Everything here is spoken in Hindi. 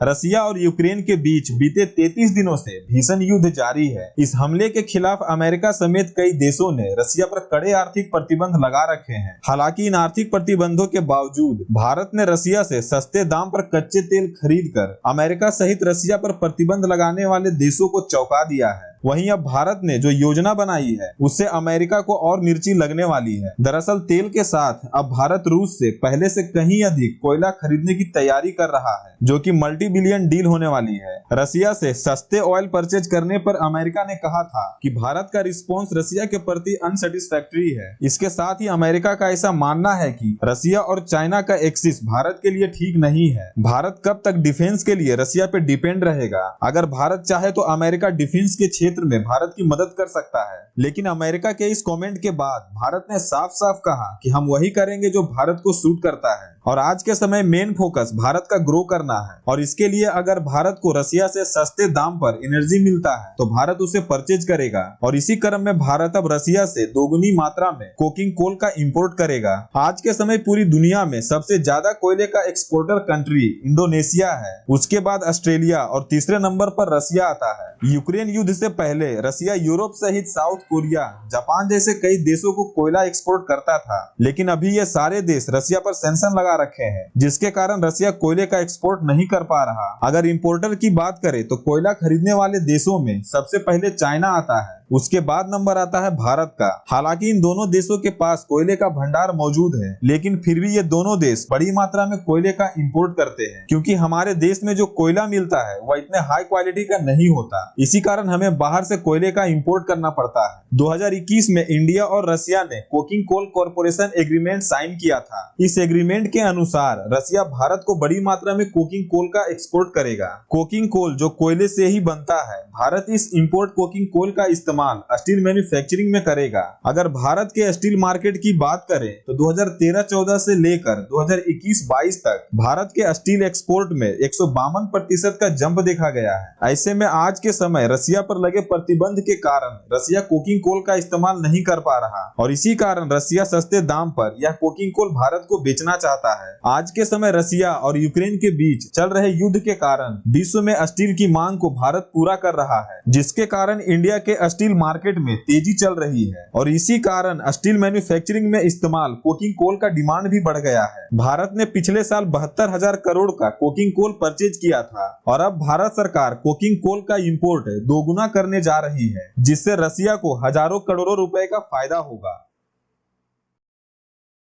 रसिया और यूक्रेन के बीच बीते 33 दिनों से भीषण युद्ध जारी है। इस हमले के खिलाफ अमेरिका समेत कई देशों ने रसिया पर कड़े आर्थिक प्रतिबंध लगा रखे हैं। हालांकि इन आर्थिक प्रतिबंधों के बावजूद भारत ने रसिया से सस्ते दाम पर कच्चे तेल खरीदकर अमेरिका सहित रसिया पर प्रतिबंध लगाने वाले देशों को चौंका दिया है। वहीं अब भारत ने जो योजना बनाई है उससे अमेरिका को और मिर्ची लगने वाली है। दरअसल तेल के साथ अब भारत रूस से पहले से कहीं अधिक कोयला खरीदने की तैयारी कर रहा है, जो कि मल्टी बिलियन डील होने वाली है। रसिया से सस्ते ऑयल परचेज करने पर अमेरिका ने कहा था कि भारत का रिस्पॉन्स रसिया के प्रति अनसेटिस्फैक्टरी है। इसके साथ ही अमेरिका का ऐसा मानना है कि रसिया और चाइना का एक्सिस भारत के लिए ठीक नहीं है। भारत कब तक डिफेंस के लिए रसिया पे डिपेंड रहेगा? अगर भारत चाहे तो अमेरिका डिफेंस के क्षेत्र में भारत की मदद कर सकता है, लेकिन अमेरिका के इस कमेंट के बाद भारत ने साफ साफ कहा कि हम वही करेंगे जो भारत को सूट करता है। और आज के समय मेन फोकस भारत का ग्रो करना है, और इसके लिए अगर भारत को रसिया से सस्ते दाम पर एनर्जी मिलता है तो भारत उसे परचेज करेगा। और इसी क्रम में भारत अब रसिया से दोगुनी मात्रा में कोकिंग कोल का इंपोर्ट करेगा। आज के समय पूरी दुनिया में सबसे ज्यादा कोयले का एक्सपोर्टर कंट्री इंडोनेशिया है, उसके बाद ऑस्ट्रेलिया और तीसरे नंबर पर रसिया आता है। यूक्रेन युद्ध से पहले रसिया यूरोप सहित साउथ कोरिया, जापान जैसे कई देशों को कोयला एक्सपोर्ट करता था, लेकिन अभी ये सारे देश रसिया पर सैंक्शन लगा रखे हैं, जिसके कारण रसिया कोयले का एक्सपोर्ट नहीं कर पा रहा। अगर इंपोर्टर की बात करें तो कोयला खरीदने वाले देशों में सबसे पहले चाइना आता है, उसके बाद नंबर आता है भारत का। हालांकि इन दोनों देशों के पास कोयले का भंडार मौजूद है, लेकिन फिर भी ये दोनों देश बड़ी मात्रा में कोयले का इंपोर्ट करते हैं, क्योंकि हमारे देश में जो कोयला मिलता है वह इतने हाई क्वालिटी का नहीं होता। इसी कारण हमें बाहर से कोयले का इंपोर्ट करना पड़ता है। 2021 में इंडिया और रसिया ने coking coal corporation agreement sign किया था। इस एग्रीमेंट के अनुसार रसिया भारत को बड़ी मात्रा में कोकिंग कोल का एक्सपोर्ट करेगा। कोकिंग कोल जो कोयले से ही बनता है, भारत इस इंपोर्ट कोकिंग कोल का इस्तेमाल स्टील मैन्युफैक्चररिंग में करेगा। अगर भारत के स्टील मार्केट की बात करें तो 2013-14 से लेकर 2021-22 तक भारत के स्टील एक्सपोर्ट में 152% का जंप देखा गया है। ऐसे में आज के समय रसिया पर लगे प्रतिबंध के कारण रसिया कोकिंग कोल का इस्तेमाल नहीं कर पा रहा, और इसी कारण रसिया सस्ते दाम पर यह कोकिंग कोल भारत को बेचना चाहता है। आज के समय रसिया और यूक्रेन के बीच चल रहे युद्ध के कारण विश्व में स्टील की मांग को भारत पूरा कर रहा है, जिसके कारण इंडिया के स्टील मार्केट में तेजी चल रही है, और इसी कारण स्टील मैन्युफैक्चरिंग में इस्तेमाल कोकिंग कोल का डिमांड भी बढ़ गया है। भारत ने पिछले साल 72,000 करोड़ का कोकिंग कोल परचेज किया था, और अब भारत सरकार कोकिंग कोल का इंपोर्ट दोगुना करने जा रही है, जिससे रसिया को हजारों करोड़ों रुपए का फायदा होगा।